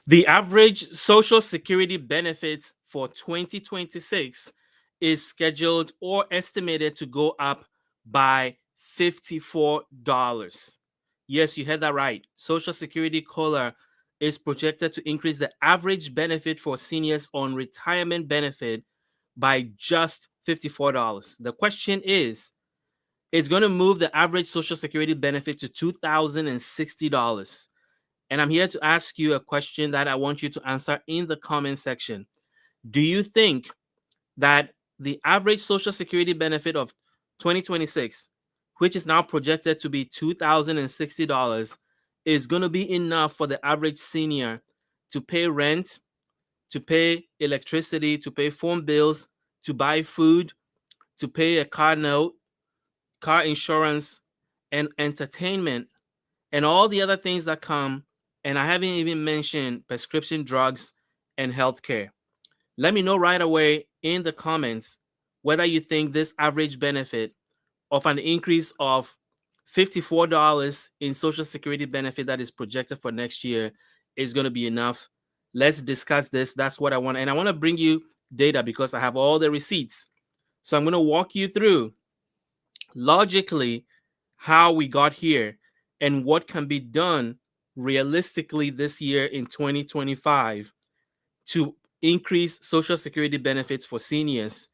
The average Social Security benefits for 2026 is scheduled or estimated to go up by $54. Yes, you heard that right. Social Security COLA is projected to increase the average benefit for seniors on retirement benefit by just $54. The question is, it's going to move the average Social Security benefit to $2,060. And I'm here to ask you a question that I want you to answer in the comment section. Do you think that the average Social Security benefit of 2026, which is now projected to be $2,060, is going to be enough for the average senior to pay rent, to pay electricity, to pay phone bills, to buy food, to pay a car note, car insurance, and entertainment, and all the other things that come? And I haven't even mentioned prescription drugs and healthcare. Let me know right away in the comments whether you think this average benefit of an increase of $54 in Social Security benefit that is projected for next year is going to be enough. Let's discuss this. That's what I want. And I want to bring you data because I have all the receipts. So I'm going to walk you through logically how we got here and what can be done realistically this year in 2025 to increase Social Security benefits for seniors,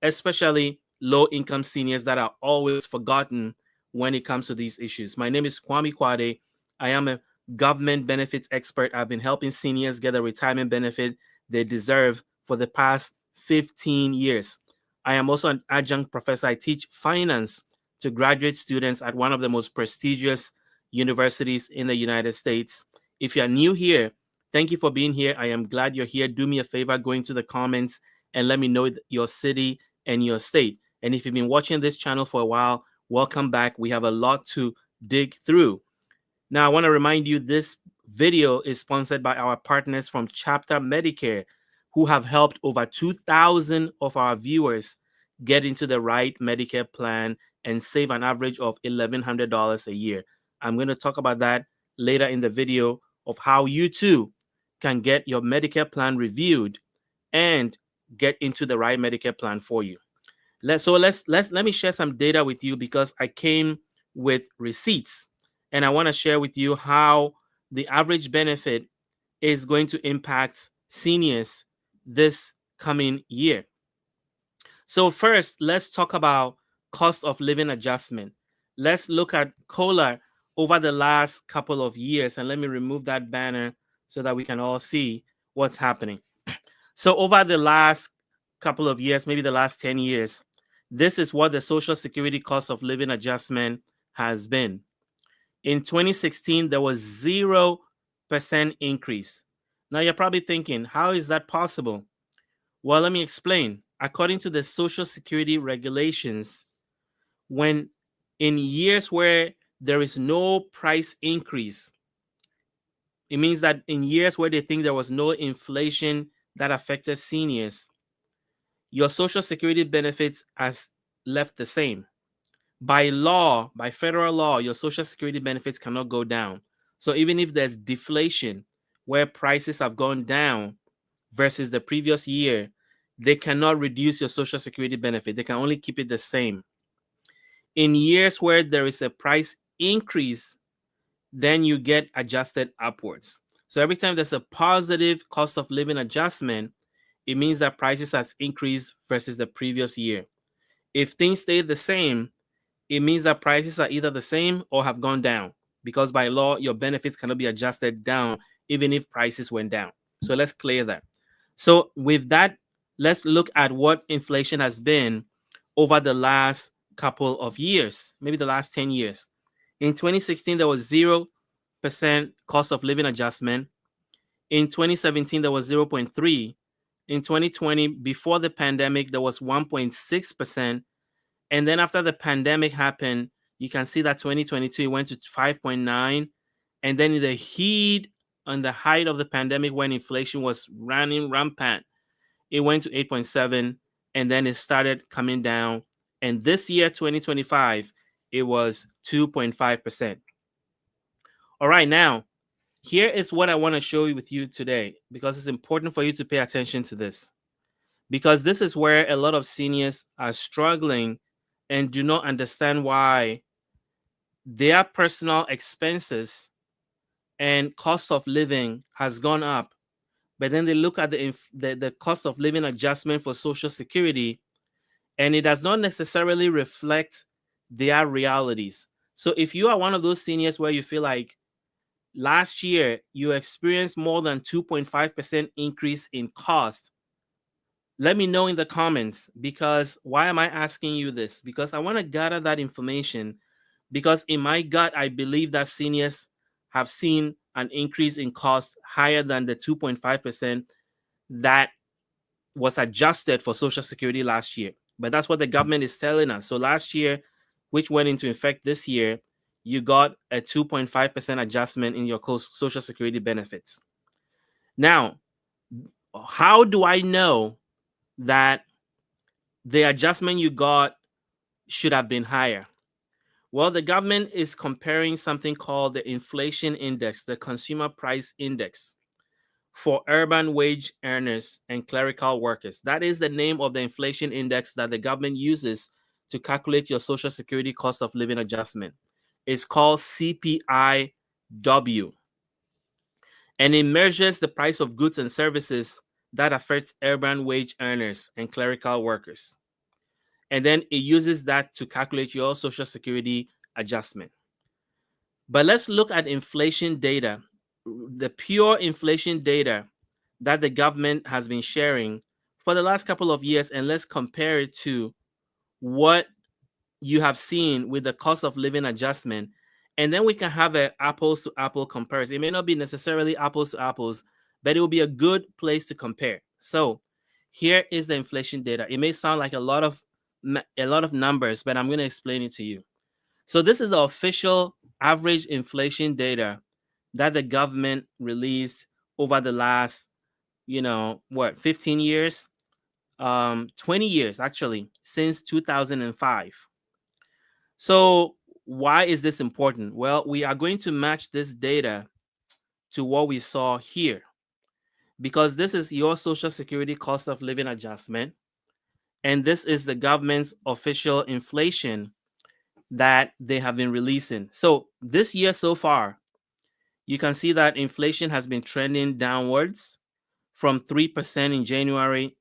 especially low income seniors that are always forgotten when it comes to these issues. My name is Kwame Kwade. I am a government benefits expert. I've been helping seniors get a retirement benefit they deserve for the past 15 years. I am also an adjunct professor. I teach finance to graduate students at one of the most prestigious universities in the United States. If you are new here, thank you for being here. I am glad you're here. Do me a favor, go into the comments and let me know your city and your state. And if you've been watching this channel for a while, welcome back. We have a lot to dig through. Now, I want to remind you this video is sponsored by our partners from Chapter Medicare, who have helped over 2,000 of our viewers get into the right Medicare plan and save an average of $1,100 a year. I'm going to talk about that later in the video of how you too can get your Medicare plan reviewed and get into the right Medicare plan for you. Let me share some data with you because I came with receipts and I want to share with you how the average benefit is going to impact seniors this coming year. So first, let's talk about cost of living adjustment. Let's look at COLA over the last couple of years, and let me remove that banner so that we can all see what's happening. So over the last couple of years, maybe the last 10 years, this is what the Social Security cost of living adjustment has been. In 2016, there was 0% increase. Now you're probably thinking, how is that possible? Well, let me explain. According to the Social Security regulations, when in years where there is no price increase, it means that in years where they think there was no inflation that affected seniors, your Social Security benefits has left the same. By law, by federal law, your Social Security benefits cannot go down. So even if there's deflation where prices have gone down versus the previous year, they cannot reduce your Social Security benefit. They can only keep it the same. In years where there is a price increase, then you get adjusted upwards. So every time there's a positive cost of living adjustment, it means that prices has increased versus the previous year. If things stay the same, it means that prices are either the same or have gone down, because by law, your benefits cannot be adjusted down even if prices went down. So let's clear that. So with that, let's look at what inflation has been over the last couple of years, maybe the last 10 years. In 2016, there was 0% cost of living adjustment. In 2017, there was 0.3. In 2020, before the pandemic, there was 1.6%. And then after the pandemic happened, you can see that 2022, it went to 5.9. And then in the heat, on the height of the pandemic, when inflation was running rampant, it went to 8.7. And then it started coming down. And this year, 2025, it was 2.5%. All right, now, Here is what I want to show you with you today, because it's important for you to pay attention to this, because this is where a lot of seniors are struggling and do not understand why their personal expenses and cost of living has gone up. But then they look at the cost of living adjustment for Social Security, and it does not necessarily reflect their realities. So if you are one of those seniors where you feel like last year you experienced more than 2.5% increase in cost, let me know in the comments. Because why am I asking you this? Because I want to gather that information, because in my gut I believe that seniors have seen an increase in cost higher than the 2.5% that was adjusted for Social Security last year. But that's what the government is telling us. So last year, which went into effect this year, you got a 2.5% adjustment in your Social Security benefits. Now, how do I know that the adjustment you got should have been higher? Well, the government is comparing something called the inflation index, the consumer price index, for urban wage earners and clerical workers. That is the name of the inflation index that the government uses to calculate your Social Security cost of living adjustment. It's called CPIW, and it measures the price of goods and services that affect urban wage earners and clerical workers. And then it uses that to calculate your Social Security adjustment. But let's look at inflation data, the pure inflation data that the government has been sharing for the last couple of years, and let's compare it to what you have seen with the cost of living adjustment. And then we can have an apples to apple comparison. It may not be necessarily apples to apples, but it will be a good place to compare. So here is the inflation data. It may sound like a lot of numbers, but I'm going to explain it to you. So this is the official average inflation data that the government released over the last, 15 years, 20 years actually, since 2005. So why is this important? Well, we are going to match this data to what we saw here, because this is your Social Security cost of living adjustment, and this is the government's official inflation that they have been releasing. So this year so far, you can see that inflation has been trending downwards from 3% in January,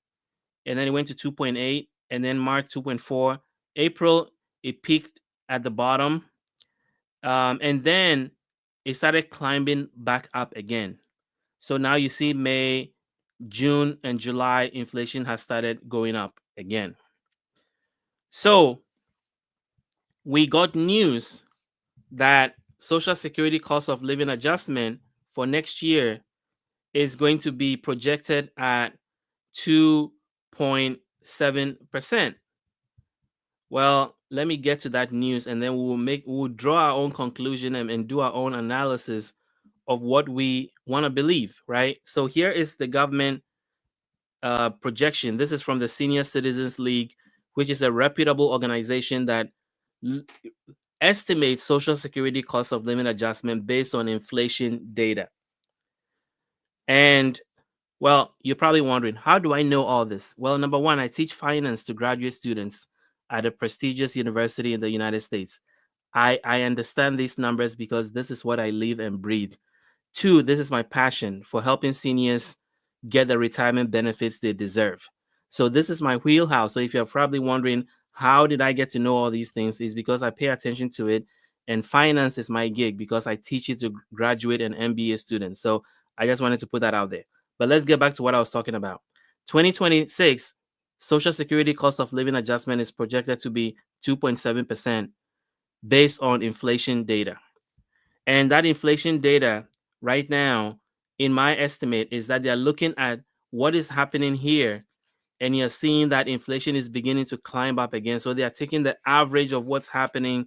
and then it went to 2.8, and then March 2.4. April, it peaked at the bottom, and then it started climbing back up again. So now you see May, June, and July, inflation has started going up again. So we got news that Social Security cost of living adjustment for next year is going to be projected at 2.7%. Well, let me get to that news, and then we'll draw our own conclusion and do our own analysis of what we want to believe, right? So here is the government projection. This is from the Senior Citizens League, which is a reputable organization that estimates Social Security cost of living adjustment based on inflation data. And well, you're probably wondering, how do I know all this? Well, number one, I teach finance to graduate students at a prestigious university in the United States. I understand these numbers because this is what I live and breathe. Two, this is my passion for helping seniors get the retirement benefits they deserve. So this is my wheelhouse. So if you're probably wondering, how did I get to know all these things? Is because I pay attention to it. And finance is my gig because I teach it to graduate and MBA students. So I just wanted to put that out there. But let's get back to what I was talking about. 2026, Social Security cost of living adjustment is projected to be 2.7% based on inflation data. And that inflation data right now, in my estimate, is that they're looking at what is happening here, and you're seeing that inflation is beginning to climb up again. So they are taking the average of what's happening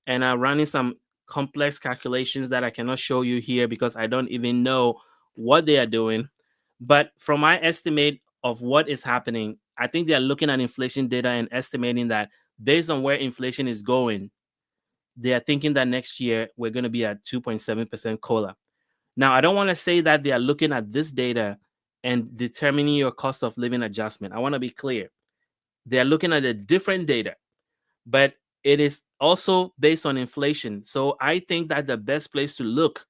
and are running some complex calculations that I cannot show you here because I don't even know what they are doing. But from my estimate of what is happening, I think they are looking at inflation data and estimating that based on where inflation is going, they are thinking that next year we're going to be at 2.7% COLA. Now, I don't want to say that they are looking at this data and determining your cost of living adjustment. I want to be clear. They are looking at a different data, but it is also based on inflation. So I think that the best place to look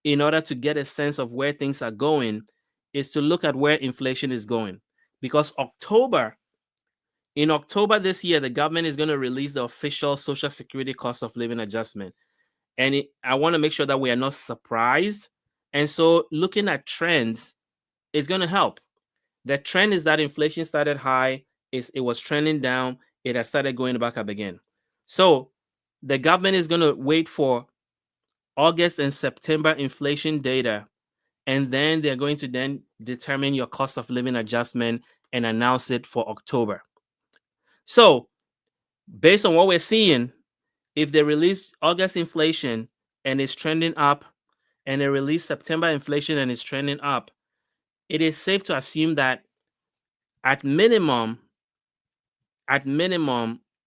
in order to get a sense of where things are going is to look at where inflation is going. Because in October this year, the government is going to release the official Social Security cost of living adjustment. And I want to make sure that we are not surprised. And so looking at trends is going to help. The trend is that inflation started high, it was trending down, it has started going back up again. So the government is going to wait for August and September inflation data, and then they're going to then determine your cost of living adjustment and announce it for October. So based on what we're seeing, if they release August inflation and it's trending up, and they release September inflation and it's trending up, it is safe to assume that at minimum,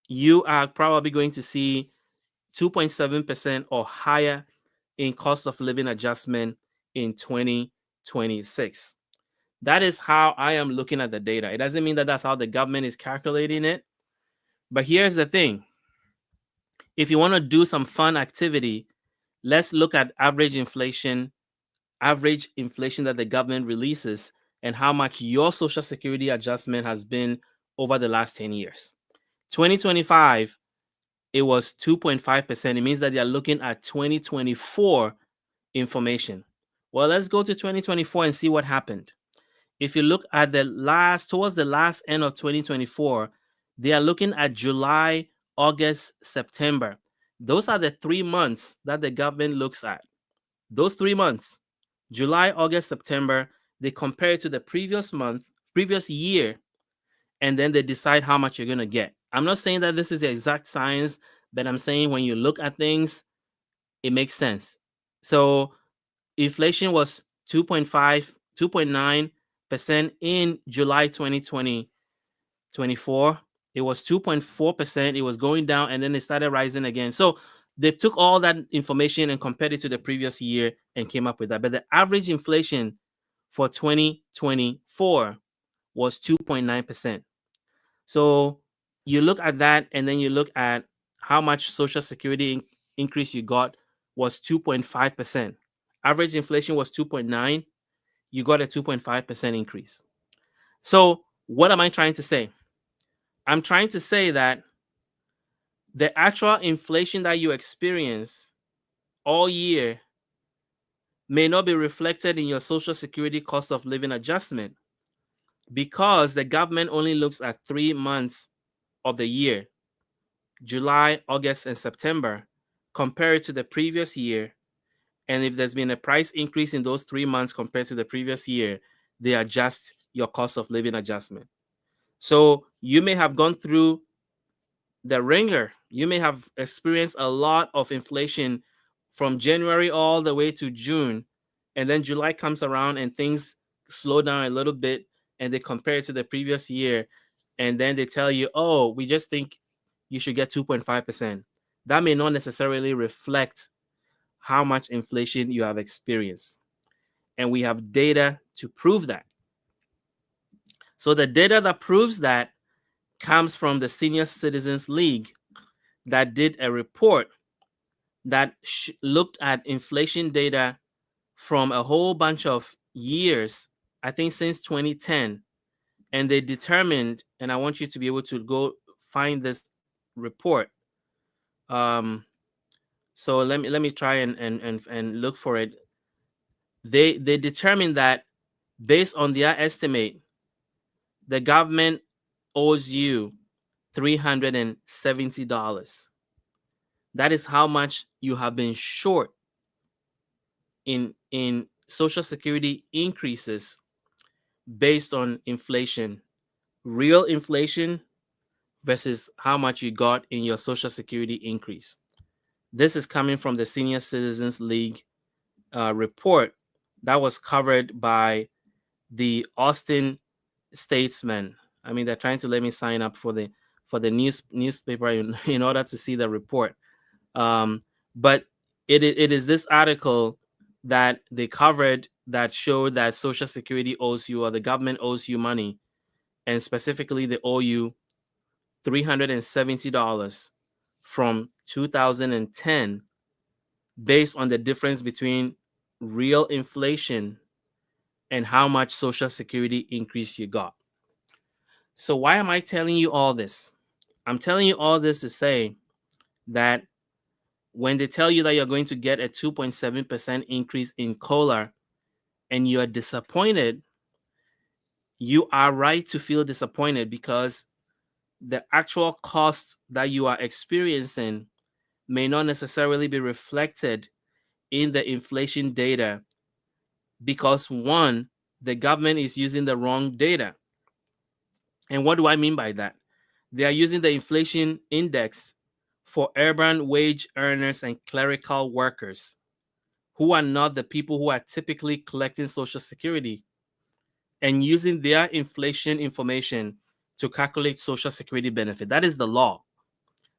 you are probably going to see 2.7% or higher in cost of living adjustment in 2026. That is how I am looking at the data. It doesn't mean that that's how the government is calculating it. But here's the thing. If you want to do some fun activity, let's look at average inflation that the government releases and how much your Social Security adjustment has been over the last 10 years. 2025, it was 2.5%. It means that they are looking at 2024 information. Well, let's go to 2024 and see what happened. If you look at towards the last end of 2024, they are looking at July, August, September. Those are the 3 months that the government looks at. Those 3 months, July, August, September, they compare it to the previous year, and then they decide how much you're going to get. I'm not saying that this is the exact science, but I'm saying when you look at things, it makes sense. So inflation was 2.9% in July 2024. It was 2.4%. It was going down, and then it started rising again. So they took all that information and compared it to the previous year and came up with that. But the average inflation for 2024 was 2.9%. So you look at that, and then you look at how much Social Security increase you got was 2.5%. Average inflation was 2.9. You got a 2.5% increase. So what am I trying to say? I'm trying to say that the actual inflation that you experience all year may not be reflected in your Social Security cost of living adjustment because the government only looks at 3 months of the year, July, August, and September, compared to the previous year. And if there's been a price increase in those 3 months compared to the previous year, they adjust your cost of living adjustment. So you may have gone through the ringer. You may have experienced a lot of inflation from January all the way to June. And then July comes around and things slow down a little bit and they compare it to the previous year. And then they tell you, oh, we just think you should get 2.5%. That may not necessarily reflect how much inflation you have experienced. And we have data to prove that. So the data that proves that comes from the Senior Citizens League that did a report that looked at inflation data from a whole bunch of years, I think since 2010. And they determined, and I want you to be able to go find this report. So let me try and look for it. They determined that based on their estimate, the government owes you $370. That is how much you have been short in Social Security increases based on inflation, real inflation versus how much you got in your Social Security increase. This is coming from the Senior Citizens League report that was covered by the Austin Statesman. I mean, they're trying to let me sign up for the newspaper in order to see the report. But it is this article that they covered that showed that Social Security owes you, or the government owes you money, and specifically they owe you $370 from 2010, based on the difference between real inflation and how much Social Security increase you got. So, why am I telling you all this? I'm telling you all this to say that when they tell you that you're going to get a 2.7% increase in COLA and you're disappointed, you are right to feel disappointed, because the actual cost that you are experiencing may not necessarily be reflected in the inflation data, because one, the government is using the wrong data. And what do I mean by that? They are using the inflation index for urban wage earners and clerical workers, who are not the people who are typically collecting Social Security, and using their inflation information to calculate Social Security benefit. That is the law.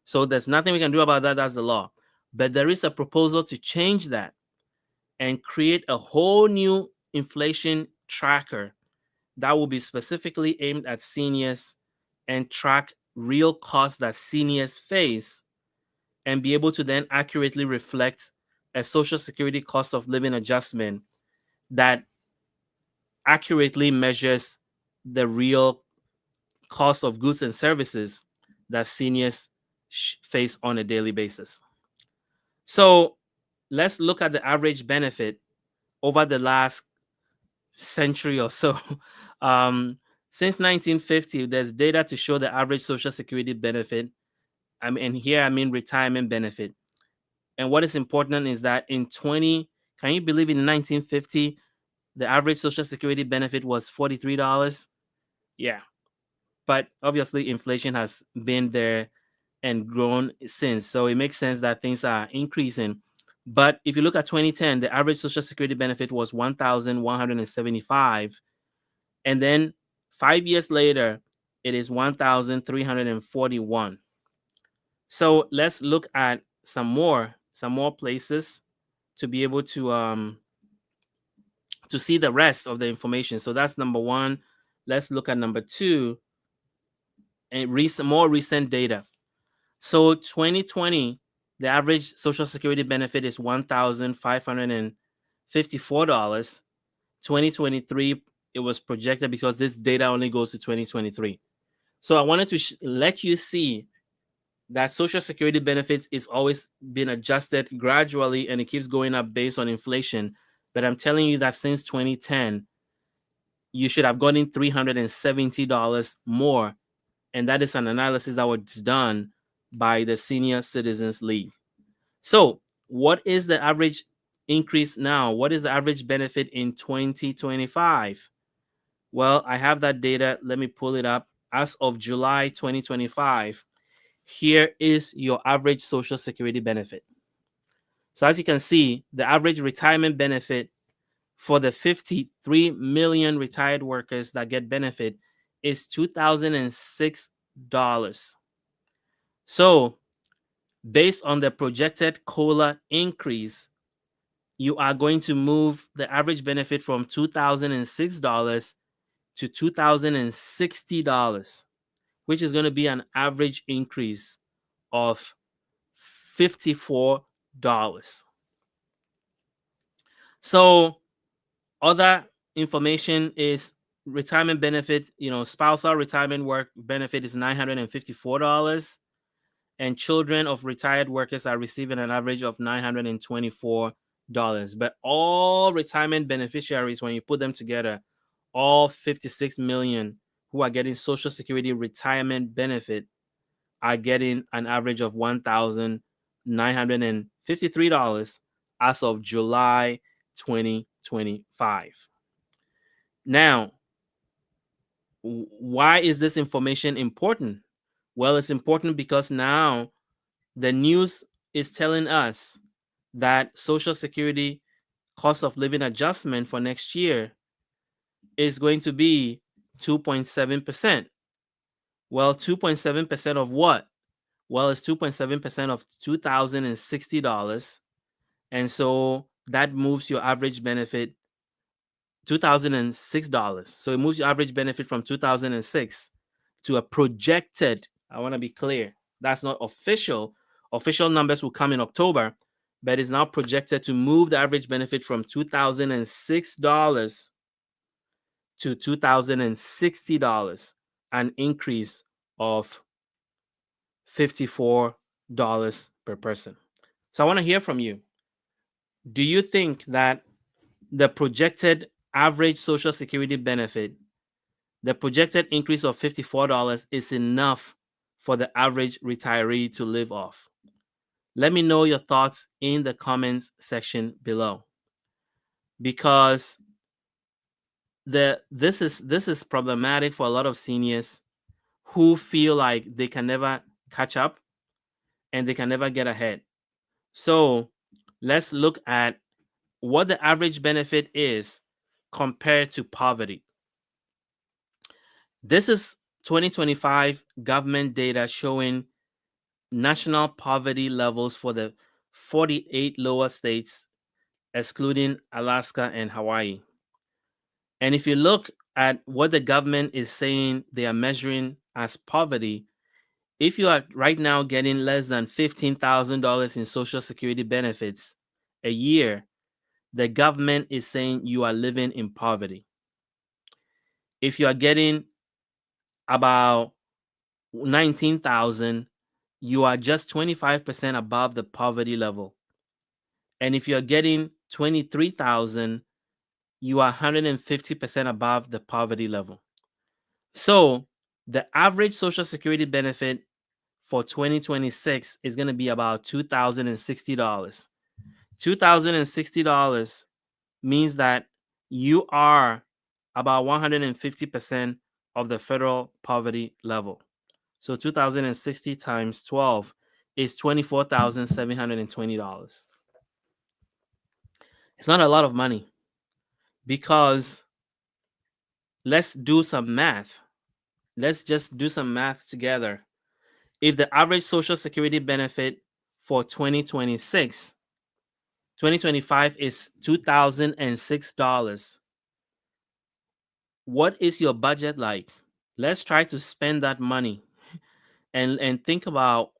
So there's nothing we can do about that. That's the law. But there is a proposal to change that and create a whole new inflation tracker that will be specifically aimed at seniors and track real costs that seniors face, and be able to then accurately reflect a Social Security cost of living adjustment that accurately measures the real cost of goods and services that seniors face on a daily basis. So let's look at the average benefit over the last century or so. Um, since 1950, there's data to show the average Social Security benefit. And here I mean retirement benefit. And what is important is that can you believe in 1950, the average Social Security benefit was $43? Yeah. But obviously, inflation has been there and grown since. So it makes sense that things are increasing. But if you look at 2010, the average Social Security benefit was 1,175. And then 5 years later, it is 1,341. So let's look at some more places to be able to see the rest of the information. So that's number one. Let's look at number two, and more recent data. So 2020, the average Social Security benefit is $1,554. 2023, it was projected, because this data only goes to 2023. So I wanted to let you see that Social Security benefits is always been adjusted gradually, and it keeps going up based on inflation. But I'm telling you that since 2010, you should have gotten $370 more. And that is an analysis that was done by the Senior Citizens League. So, what is the average increase now? What is the average benefit in 2025? Well, I have that data. Let me pull it up. As of July 2025, here is your average Social Security benefit. So, as you can see, the average retirement benefit for the 53 million retired workers that get benefit is $2,006. So, based on the projected COLA increase, you are going to move the average benefit from $2,006 to $2,060, which is going to be an average increase of $54. So, other information is retirement benefit. Spousal retirement work benefit is $954, and children of retired workers are receiving an average of $924. But all retirement beneficiaries, when you put them together, all 56 million who are getting Social Security retirement benefit, are getting an average of $1,953 as of July 2025. Now, why is this information important? Well, it's important because now the news is telling us that Social Security cost of living adjustment for next year is going to be 2.7%. Well, 2.7% of what? Well, it's 2.7% of $2,060. And so that moves your average benefit $2,006. So it moves your average benefit from 2006 to a projected. I want to be clear. That's not official. Official numbers will come in October, but it's now projected to move the average benefit from $2,006 to $2,060, an increase of $54 per person. So I want to hear from you. Do you think that the projected average Social Security benefit, the projected increase of $54, is enough for the average retiree to live off? Let me know your thoughts in the comments section below, because this is problematic for a lot of seniors who feel like they can never catch up and they can never get ahead. So let's look at what the average benefit is compared to poverty. This is 2025 government data showing national poverty levels for the 48 lower states, excluding Alaska and Hawaii. And if you look at what the government is saying they are measuring as poverty, if you are right now getting less than $15,000 in Social Security benefits a year, the government is saying you are living in poverty. If you are getting about 19,000, you are just 25% above the poverty level. And if you're getting 23,000, you are 150% above the poverty level. So the average Social Security benefit for 2026 is going to be about $2,060. $2,060 means that you are about 150% of the federal poverty level. So 2,060 times 12 is $24,720. It's not a lot of money, because let's do some math. Let's just do some math together. If the average Social Security benefit for 2025 is $2,006, what is your budget like? Let's try to spend that money and think about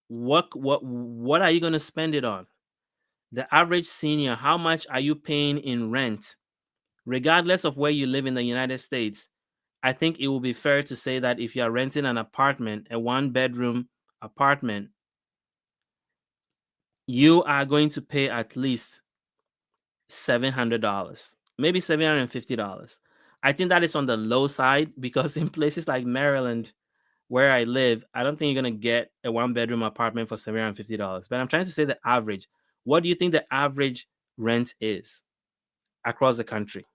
what are you going to spend it on? The average senior, how much are you paying in rent? Regardless of where you live in the United States, I think it will be fair to say that if you are renting an apartment, a one-bedroom apartment, you are going to pay at least $700, maybe $750. I think that is on the low side, because in places like Maryland, where I live, I don't think you're going to get a one-bedroom apartment for $750. But I'm trying to say the average. What do you think the average rent is across the country?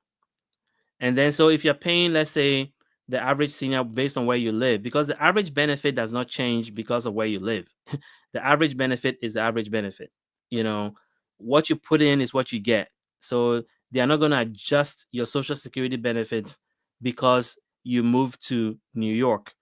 And then, so if you're paying, let's say, the average senior based on where you live, because the average benefit does not change because of where you live. The average benefit is the average benefit. You know, what you put in is what you get. So they are not going to adjust your Social Security benefits because you moved to New York,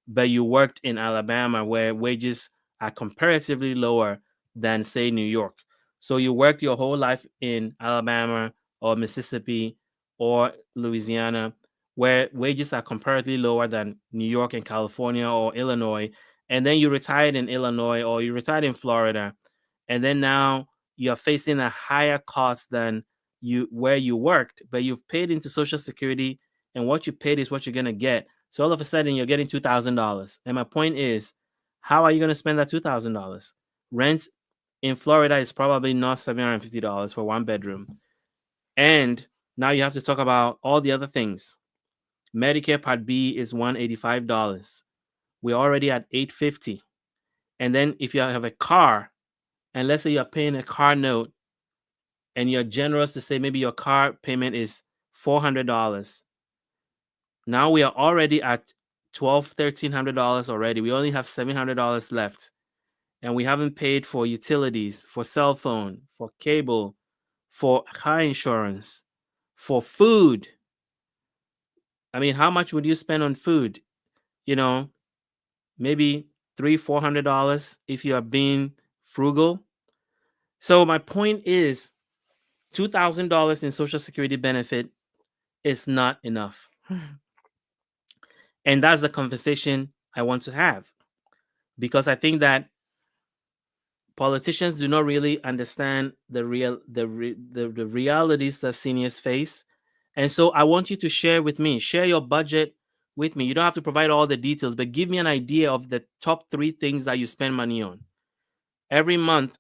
but you worked in Alabama, where wages are comparatively lower than, say, New York. So you worked your whole life in Alabama or Mississippi or Louisiana, where wages are comparatively lower than New York and California or Illinois. And then you retired in Illinois or you retired in Florida. And then now you're facing a higher cost than you where you worked, but you've paid into Social Security, and what you paid is what you're going to get. So all of a sudden you're getting $2,000. And my point is, how are you going to spend that $2,000? Rent in Florida is probably not $750 for one bedroom. And now you have to talk about all the other things. Medicare Part B is $185. We're already at $850. And then if you have a car, and let's say you're paying a car note, and you're generous to say maybe your car payment is $400. Now we are already at $1,300 already. We only have $700 left, and we haven't paid for utilities, for cell phone, for cable, for car insurance, for food. I mean, how much would you spend on food? You know, maybe $300-$400 if you are being frugal. So my point is, $2,000 in Social Security benefit is not enough. And that's the conversation I want to have, because I think that politicians do not really understand the realities that seniors face. And so I want you to share your budget with me. You don't have to provide all the details, but give me an idea of the top 3 things that you spend money on every month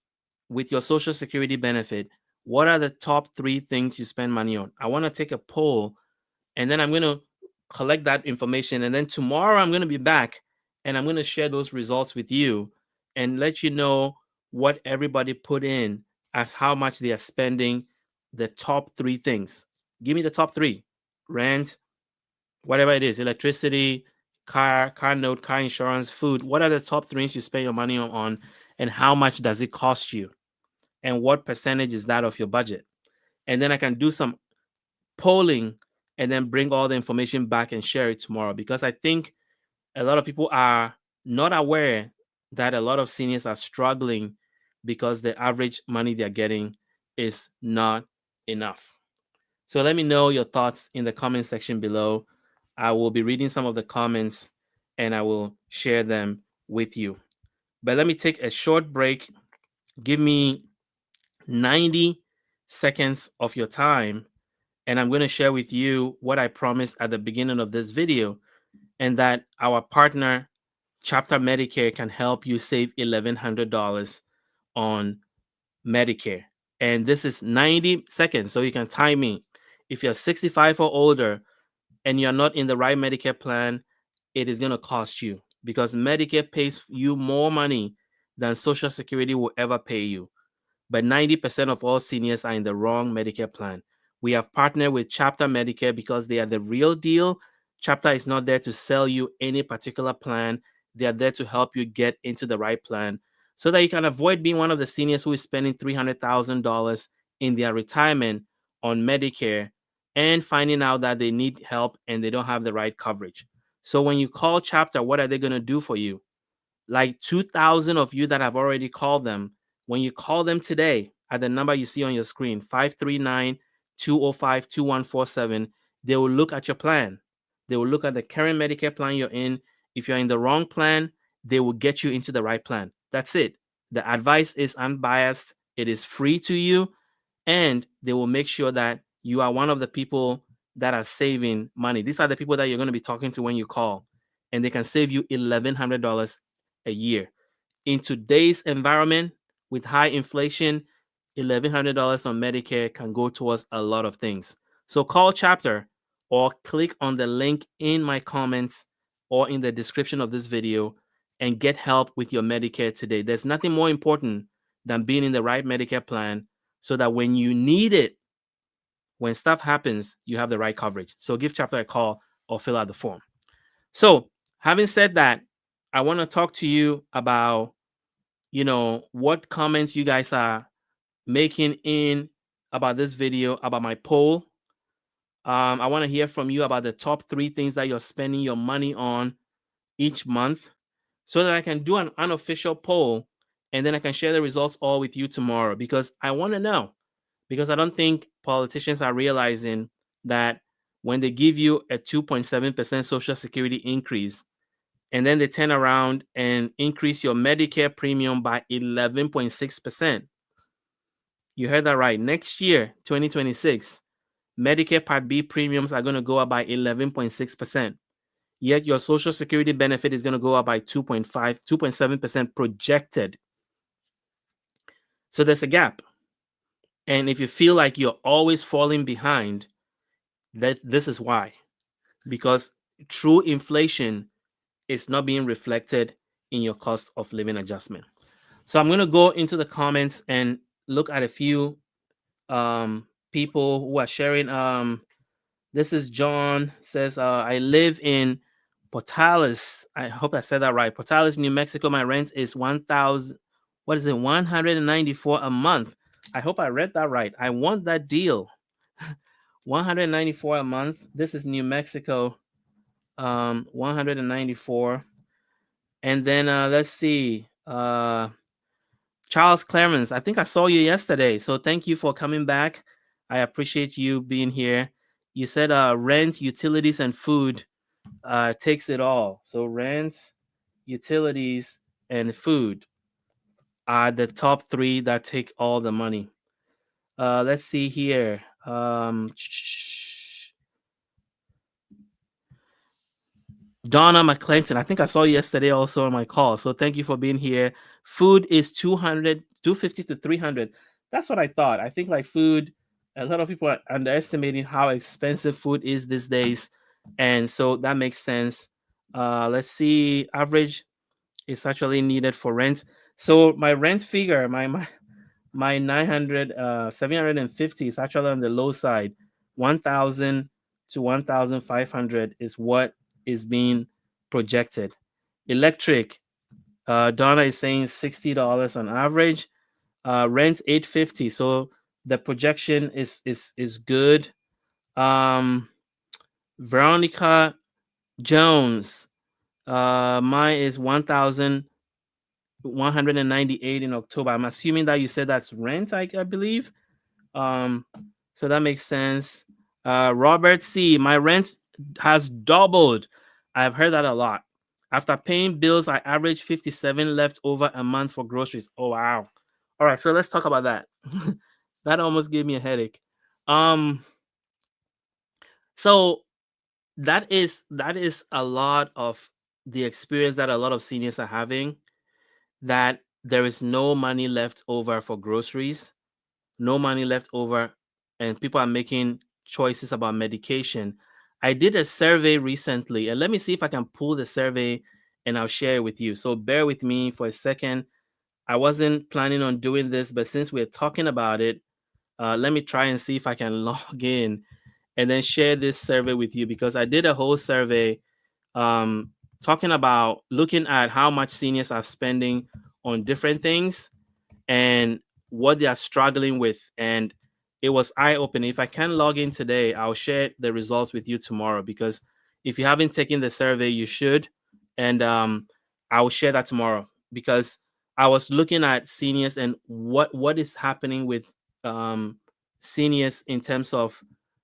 with your Social Security benefit. What are the top 3 things you spend money on? I want to take a poll, and then I'm going to collect that information. And then tomorrow I'm going to be back and I'm going to share those results with you and let you know what everybody put in as how much they are spending, the top 3 things. Give me the top 3: rent, whatever it is, electricity, car note, car insurance, food. What are the top 3 things you spend your money on, and how much does it cost you? And what percentage is that of your budget? And then I can do some polling and then bring all the information back and share it tomorrow, because I think a lot of people are not aware that a lot of seniors are struggling because the average money they're getting is not enough. So let me know your thoughts in the comment section below. I will be reading some of the comments and I will share them with you. But let me take a short break. Give me 90 seconds of your time, and I'm going to share with you what I promised at the beginning of this video, and that our partner, Chapter Medicare, can help you save $1,100 on Medicare. And this is 90 seconds, so you can time me. If you're 65 or older and you're not in the right Medicare plan, it is going to cost you, because Medicare pays you more money than Social Security will ever pay you. But 90% of all seniors are in the wrong Medicare plan. We have partnered with Chapter Medicare because they are the real deal. Chapter is not there to sell you any particular plan. They are there to help you get into the right plan so that you can avoid being one of the seniors who is spending $300,000 in their retirement on Medicare and finding out that they need help and they don't have the right coverage. So when you call Chapter, what are they going to do for you? Like 2,000 of you that have already called them, when you call them today at the number you see on your screen, 539-205-2147, they will look at your plan. They will look at the current Medicare plan you're in. If you're in the wrong plan, they will get you into the right plan. That's it. The advice is unbiased. It is free to you, and they will make sure that you are one of the people that are saving money. These are the people that you're going to be talking to when you call, and they can save you $1,100 a year. In today's environment with high inflation, $1,100 on Medicare can go towards a lot of things. So call Chapter or click on the link in my comments or in the description of this video and get help with your Medicare today. There's nothing more important than being in the right Medicare plan so that when you need it, when stuff happens, you have the right coverage. So give Chapter a call or fill out the form. So having said that, I want to talk to you about, what comments you guys are making in about this video, about my poll. I want to hear from you about the top 3 things that you're spending your money on each month so that I can do an unofficial poll and then I can share the results all with you tomorrow, because I want to know, because I don't think politicians are realizing that when they give you a 2.7% Social Security increase, and then they turn around and increase your Medicare premium by 11.6%. You heard that right. Next year, 2026, Medicare Part B premiums are going to go up by 11.6%. Yet your Social Security benefit is going to go up by 2.7% projected. So there's a gap. And if you feel like you're always falling behind, this is why. Because true inflation is not being reflected in your cost of living adjustment. So I'm going to go into the comments and look at a few people who are sharing. This is John, says, I live in Portales. I hope I said that right. Portales, New Mexico. My rent is 1,000. What is it? 194 a month. I hope I read that right. I want that deal. 194 a month. This is New Mexico. 194. And then let's see. Charles Clarence, I think I saw you yesterday. So thank you for coming back. I appreciate you being here. You said rent, utilities, and food takes it all. So rent, utilities, and food are the top three that take all the money. Let's see here. Donna McClinton, I think I saw you yesterday also on my call. So thank you for being here. Food is 200, 250 to 300. That's what I thought. I think like food, a lot of people are underestimating how expensive food is these days. And so that makes sense. Let's see. Average is actually needed for rent. So my rent figure, my 900 750 is actually on the low side. 1000 to 1500 is what is being projected. Electric, Donna is saying $60 on average. Rent 850, so the projection is good. um Veronica Jones, mine is 1198 in October. I'm assuming that you said that's rent, I believe. Um, so that makes sense. Robert C, my rent has doubled. I've heard that a lot. After paying bills, I average 57 left over a month for groceries. Oh wow. All right, so let's talk about that. That almost gave me a headache. Um, so that is a lot of the experience that a lot of seniors are having, that there is no money left over for groceries, no money left over, and people are making choices about medication. I did a survey recently, and let me see if I can pull the survey and I'll share it with you. So bear with me for a second. I wasn't planning on doing this, but since we're talking about it, let me try and see if I can log in and then share this survey with you, because I did a whole survey um, talking about looking at how much seniors are spending on different things and what they are struggling with. And it was eye opening. If I can log in today, I'll share the results with you tomorrow, because if you haven't taken the survey, you should. And I will share that tomorrow, because I was looking at seniors and what is happening with um, seniors in terms of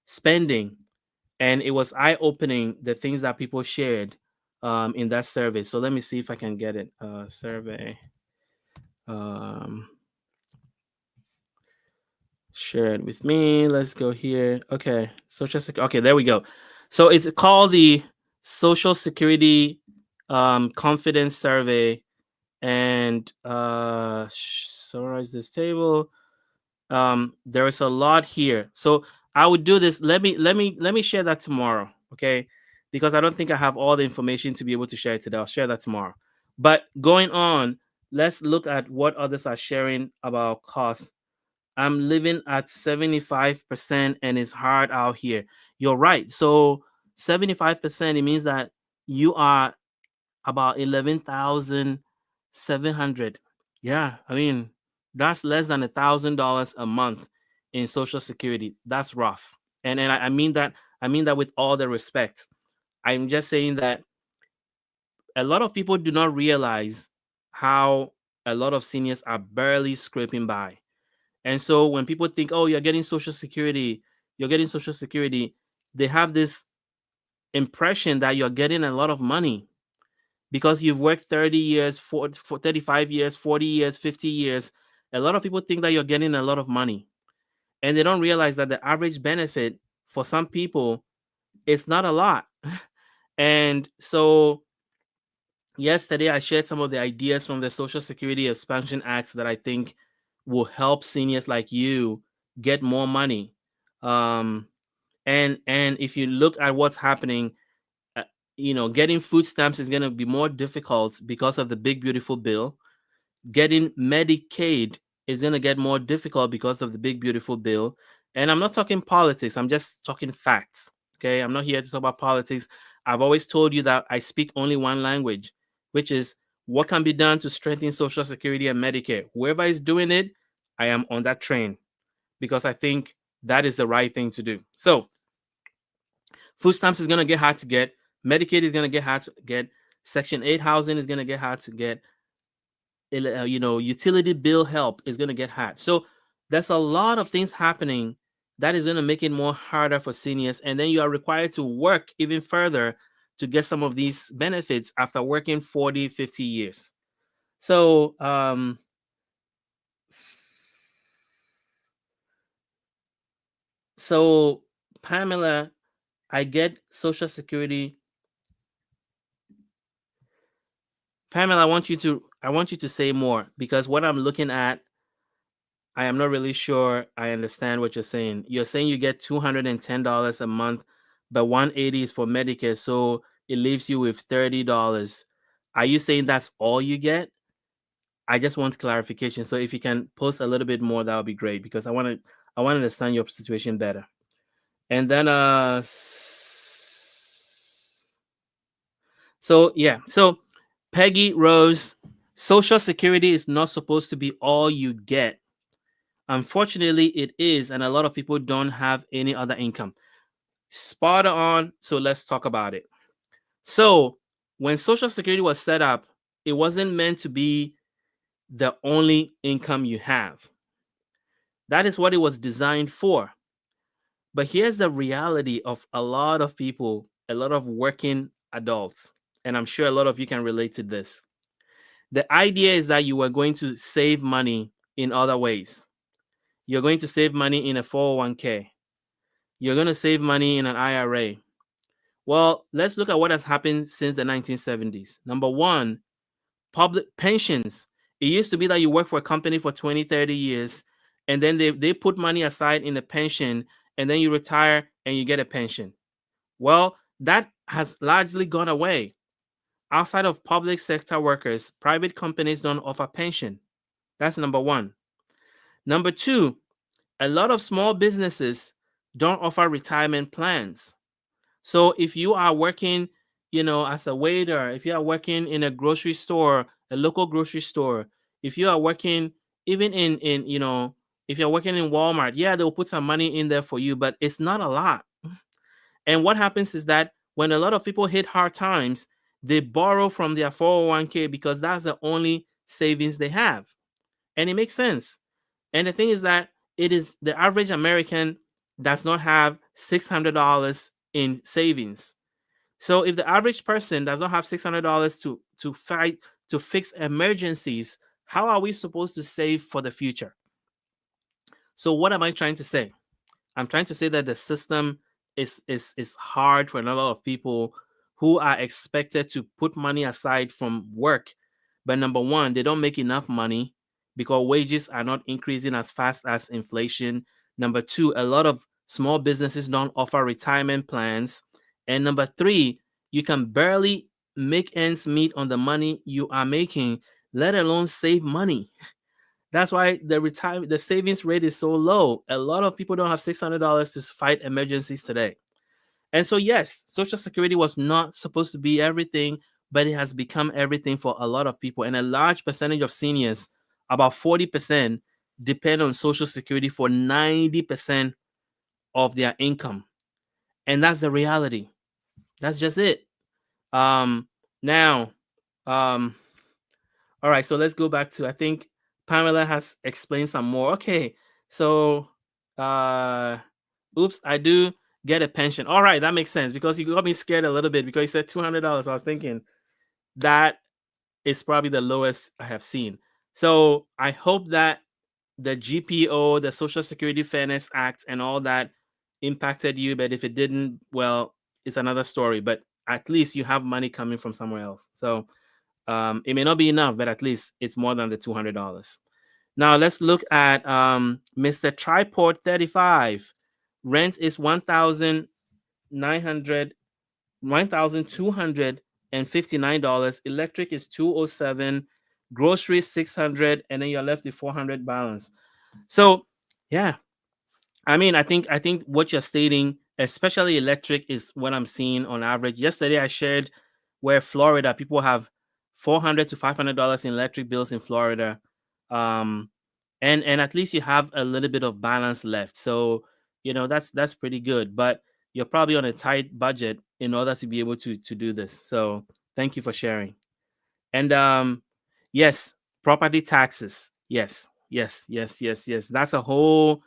spending. And it was eye opening, the things that people shared in that survey. So let me see if I can get it. Survey. Um, Share it with me. Let's go here. Okay, social security. Okay, there we go. So it's called the Social Security Confidence Survey, and summarize this table. There is a lot here, so I would do this. Let me share that tomorrow, okay? Because I don't think I have all the information to be able to share it today. I'll share that tomorrow. But going on, let's look at what others are sharing about costs. I'm living at 75% and it's hard out here. You're right. So 75%, it means that you are about 11,700. Yeah, I mean, that's less than $1,000 a month in Social Security. That's rough. And I mean that, I mean that with all the respect. I'm just saying that a lot of people do not realize how a lot of seniors are barely scraping by. And so when people think, oh, you're getting Social Security, they have this impression that you're getting a lot of money because you've worked 30 years, for 35 years, 40 years, 50 years. A lot of people think that you're getting a lot of money. And they don't realize that the average benefit for some people is not a lot. And so yesterday, I shared some of the ideas from the Social Security Expansion Acts that I think will help seniors like you get more money. Um, and if you look at what's happening, uh, getting food stamps is going to be more difficult because of the big beautiful bill. Getting Medicaid is going to get more difficult because of the big beautiful bill. And I'm not talking politics, I'm just talking facts. Okay, I'm not here to talk about politics. I've always told you that I speak only one language, which is what can be done to strengthen Social Security and Medicare. Whoever is doing it, I am on that train, because I think that is the right thing to do. So food stamps is going to get hard to get. Medicaid is going to get hard to get. Section 8 housing is going to get hard to get. Utility bill help is going to get hard. So there's a lot of things happening that is going to make it more harder for seniors. And then you are required to work even further to get some of these benefits after working 40, 50 years. So, so Pamela, I get Social Security. Pamela, I want you to say more, because what I'm looking at, I am not really sure I understand what you're saying. You're saying you get $210 a month, but 180 is for Medicare, so it leaves you with $30. Are you saying that's all you get? I just want clarification. So if you can post a little bit more, that would be great, because I want to understand your situation better. And then so yeah, so Peggy Rose, Social Security is not supposed to be all you get. Unfortunately, it is, and a lot of people don't have any other income. Spot on. So let's talk about it. So when Social Security was set up, it wasn't meant to be the only income you have. That is what it was designed for. But here's the reality of a lot of people, a lot of working adults, and I'm sure a lot of you can relate to this. The idea is that you are going to save money in other ways. You're going to save money in a 401k. You're going to save money in an IRA. Well, let's look at what has happened since the 1970s. Number one, public pensions. It used to be that you work for a company for 20, 30 years, and then they put money aside in a pension, and then you retire and you get a pension. Well, that has largely gone away. Outside of public sector workers, private companies don't offer pension. That's number one. Number two, a lot of small businesses don't offer retirement plans. So if you are working, as a waiter, if you are working in a grocery store, a local grocery store, if you are working even if you're working in Walmart, yeah, they'll put some money in there for you, but it's not a lot. And what happens is that when a lot of people hit hard times, they borrow from their 401k because that's the only savings they have. And it makes sense. And the thing is that it is the average American does not have $600 in savings. So if the average person does not have $600 to fix emergencies, how are we supposed to save for the future? So what am I trying to say? I'm trying to say that the system is hard for a lot of people who are expected to put money aside from work. But number one, they don't make enough money because wages are not increasing as fast as inflation. Number two, a lot of small businesses don't offer retirement plans. And number three, you can barely make ends meet on the money you are making, let alone save money. That's why the savings rate is so low. A lot of people don't have $600 to fight emergencies today. And so yes, Social Security was not supposed to be everything, but it has become everything for a lot of people. And a large percentage of seniors, about 40%, depend on Social Security for 90% of their income. And that's the reality. That's just it. Now, um, all right, so let's go back to, I think Pamela has explained some more. Okay, so uh oops, I do get a pension. All right, that makes sense, because you got me scared a little bit because you said $200. I was thinking that is probably the lowest I have seen. So I hope that the GPO, the Social Security Fairness Act, and all that impacted you. But if it didn't, well, it's another story. But at least you have money coming from somewhere else. So it may not be enough, but at least it's more than the $200. Now let's look at Mr. Tripod 35. Rent is 1,900, $1,259. Electric is 207. Groceries 600, and then you're left with 400 balance. So yeah, I mean, I think what you're stating, especially electric, is what I'm seeing on average. Yesterday, I shared where Florida people have $400 to $500 in electric bills in Florida, um, and at least you have a little bit of balance left. So that's pretty good. But you're probably on a tight budget in order to be able to do this. So thank you for sharing. And yes, property taxes. Yes, yes, yes, yes, yes. That's a whole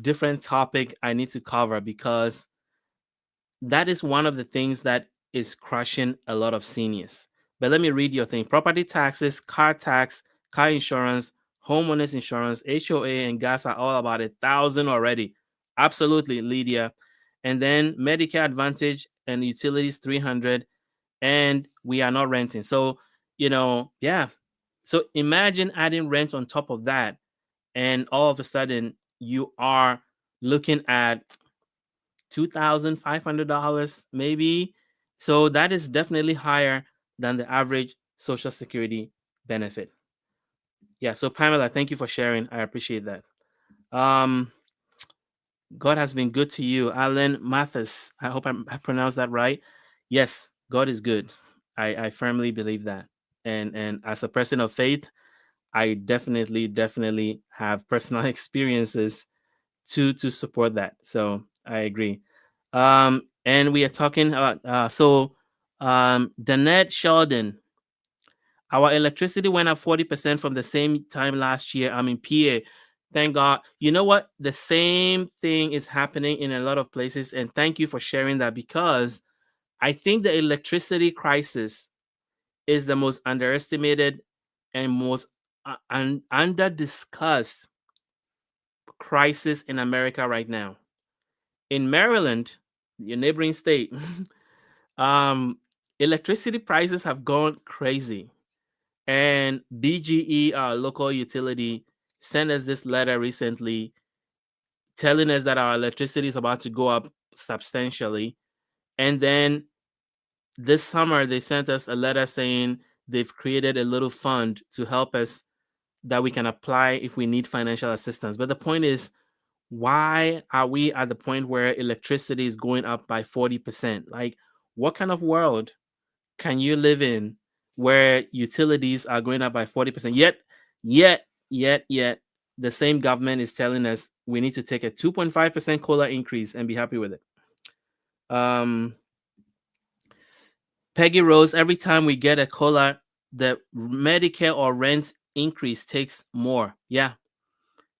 different topic I need to cover because that is one of the things that is crushing a lot of seniors. But let me read your thing: property taxes, car tax, car insurance, homeowners insurance, HOA, and gas are all about 1,000 already. Absolutely, Lydia. And then Medicare Advantage and utilities 300, and we are not renting. So, yeah. So imagine adding rent on top of that, and all of a sudden you are looking at $2,500 maybe. So that is definitely higher than the average Social Security benefit. Yeah. So Pamela, thank you for sharing. I appreciate that. Um, God has been good to you, Alan Mathis. I hope I pronounced that right. Yes, God is good. I firmly believe that. And as a person of faith, I definitely have personal experiences to support that. So I agree. And we are talking about Danette Sheldon. Our electricity went up 40% from the same time last year. I'm in PA. Thank God. You know what? The same thing is happening in a lot of places. And thank you for sharing that, because I think the electricity crisis is the most underestimated and most under discussed crisis in America right now. In Maryland, your neighboring state, um, electricity prices have gone crazy. And BGE, our local utility, sent us this letter recently telling us that our electricity is about to go up substantially. And then this summer, they sent us a letter saying they've created a little fund to help us that we can apply if we need financial assistance. But the point is, why are we at the point where electricity is going up by 40%? Like, what kind of world can you live in where utilities are going up by 40%? Yet, the same government is telling us we need to take a 2.5% COLA increase and be happy with it. Um, Peggy Rose, every time we get a COLA, the Medicare or rent increase takes more. Yeah,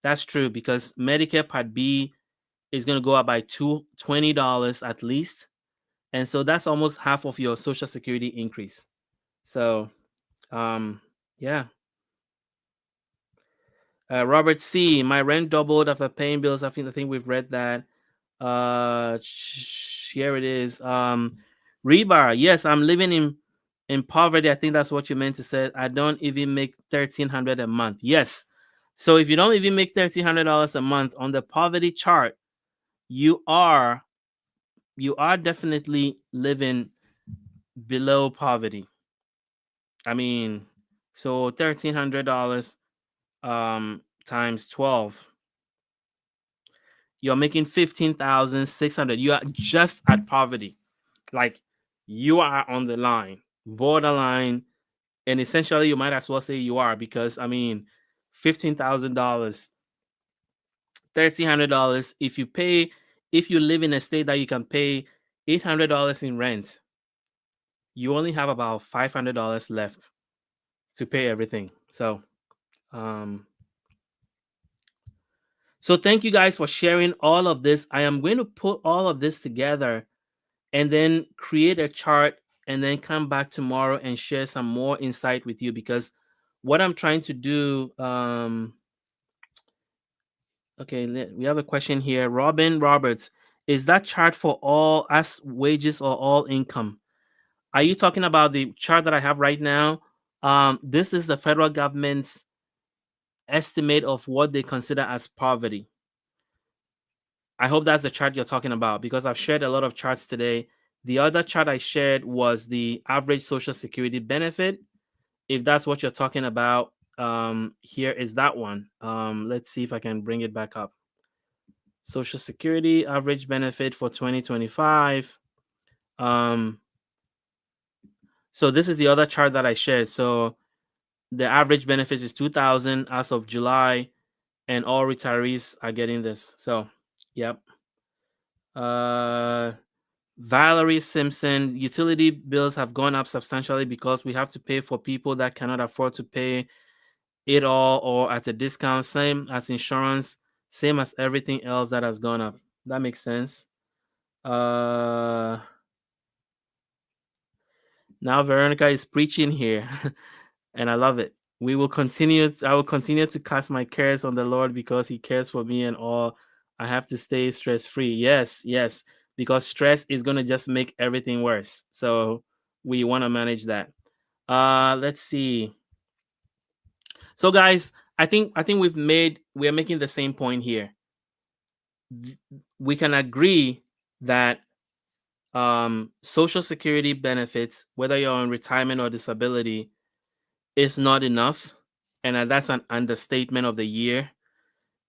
that's true, because Medicare Part B is going to go up by $20 at least. And so that's almost half of your Social Security increase. So, yeah. Robert C., my rent doubled after paying bills. I think we've read that. Here it is. Rebar, yes, I'm living in poverty. I think that's what you meant to say. I don't even make $1,300 a month. Yes. So if you don't even make $1,300 a month on the poverty chart, you are definitely living below poverty. I mean, so $1,300 times 12, you're making 15,600. You are just at poverty. Like, you are on the line, borderline, and essentially you might as well say you are, because I mean, $15,000, $1,300. If you live in a state that you can pay $800 in rent, you only have about $500 left to pay everything. Um, so thank you guys for sharing all of this. I am going to put all of this together and then create a chart, and then come back tomorrow and share some more insight with you, because what I'm trying to do, okay, we have a question here. Robin Roberts, is that chart for all as wages or all income? Are you talking about the chart that I have right now? This is the federal government's estimate of what they consider as poverty. I hope that's the chart you're talking about, because I've shared a lot of charts today. The other chart I shared was the average Social Security benefit. If that's what you're talking about, here is that one. Let's see if I can bring it back up. Social Security average benefit for 2025. So this is the other chart that I shared. So the average benefit is 2,000 as of July, and all retirees are getting this. So, yep. Valerie Simpson, utility bills have gone up substantially because we have to pay for people that cannot afford to pay it all or at a discount, same as insurance. Same as everything else that has gone up. That makes sense. Uh, Now Veronica is preaching here, and I love it. We will continue. I will continue to cast my cares on the Lord because He cares for me and all. I have to stay stress free. Yes, yes, because stress is going to just make everything worse. So we want to manage that. Let's see. So guys, I think we are making the same point here. We can agree that social security benefits, whether you're on retirement or disability, is not enough. And that's an understatement of the year.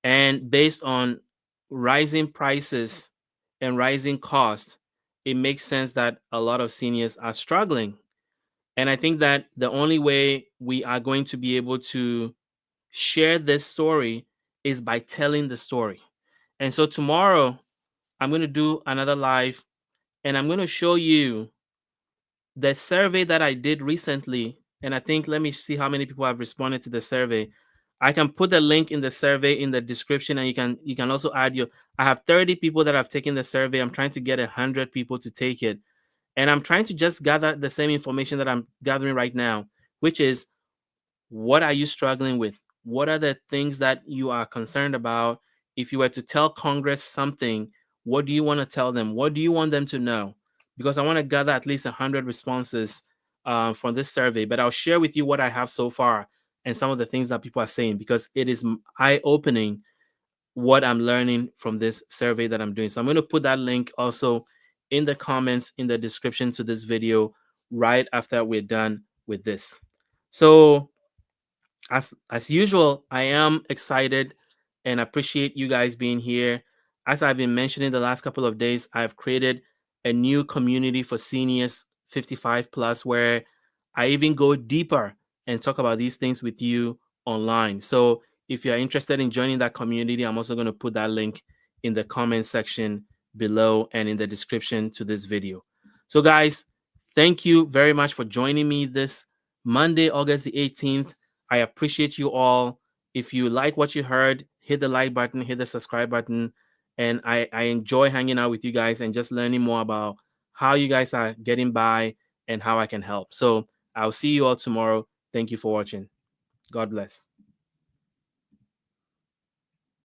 And based on rising prices and rising costs, it makes sense that a lot of seniors are struggling. And I think that the only way we are going to be able to share this story is by telling the story. And so tomorrow, I'm going to do another live and I'm going to show you the survey that I did recently. And I think, let me see how many people have responded to the survey. I can put the link in the survey in the description, and you can also add your. I have 30 people that have taken the survey. I'm trying to get 100 people to take it, and I'm trying to just gather the same information that I'm gathering right now, which is, what are you struggling with? What are the things that you are concerned about? If you were to tell Congress something, what do you want to tell them? What do you want them to know? Because I want to gather at least 100 responses from this survey, but I'll share with you what I have so far and some of the things that people are saying, because it is eye opening what I'm learning from this survey that I'm doing. So I'm going to put that link also in the comments in the description to this video right after we're done with this. So as usual, I am excited and appreciate you guys being here. As I've been mentioning the last couple of days, I've created a new community for seniors 55 plus, where I even go deeper and talk about these things with you online. So if you're interested in joining that community, I'm also going to put that link in the comment section below and in the description to this video. So guys, thank you very much for joining me this Monday, August the 18th. I appreciate you all. If you like what you heard, hit the like button, hit the subscribe button. And I enjoy hanging out with you guys and just learning more about how you guys are getting by and how I can help. So I'll see you all tomorrow. Thank you for watching. God bless.